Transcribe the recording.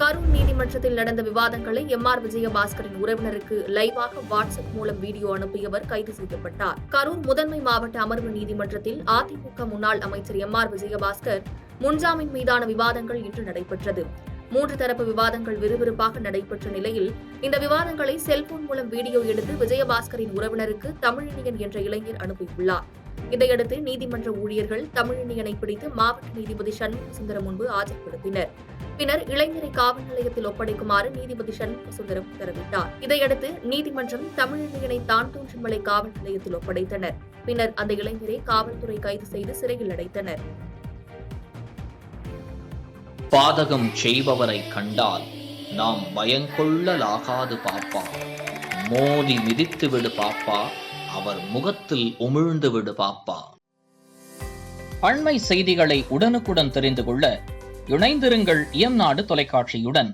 கரூர் நீதிமன்றத்தில் நடந்த விவாதங்களை எம்.ஆர். விஜயபாஸ்கரின் உறவினருக்கு லைவாக வாட்ஸ்அப் மூலம் வீடியோ அனுப்பியவர் கைது செய்யப்பட்டார். கரூர் முதன்மை மாவட்ட அமர்வு நீதிமன்றத்தில் அதிமுக முன்னாள் அமைச்சர் எம்.ஆர். விஜயபாஸ்கர் முன்ஜாமீன் மீதான விவாதங்கள் இன்று நடைபெற்றது. 3 தரப்பு விவாதங்கள் விறுவிறுப்பாக நடைபெற்ற நிலையில் இந்த விவாதங்களை செல்போன் மூலம் வீடியோ எடுத்து விஜயபாஸ்கரின் உறவினருக்கு தமிழினியன் என்ற இளைஞர் அனுப்பியுள்ளார். இதையடுத்து நீதிமன்ற ஊழியர்கள் தமிழினியனை பிடித்து மாவட்ட நீதிபதி சண்முக சுந்தரம் முன்பு ஆஜர்படுத்தினர். பின்னர் இளைஞரை காவல் நிலையத்தில் ஒப்படைக்குமாறு நீதிபதி சண்முக சுந்தரம் உத்தரவிட்டார். இதையடுத்து நீதிமன்றம் தமிழினியனை தான்தோன்றன்மலை காவல் நிலையத்தில் ஒப்படைத்தனர். பின்னர் அந்த இளைஞரை காவல்துறை கைது செய்து சிறையில் அடைத்தனர். பாதகம் செய்பவரை கண்டால் நாம் பயங்கொள்ளலாகாது பாப்பா, மோதி மிதித்து விடு பாப்பா, அவர் முகத்தில் உமிழ்ந்து விடு பாப்பா. அண்மை செய்திகளை உடனுக்குடன் தெரிந்து கொள்ள இணைந்திருங்கள் இயம்நாடு தொலைக்காட்சியுடன்.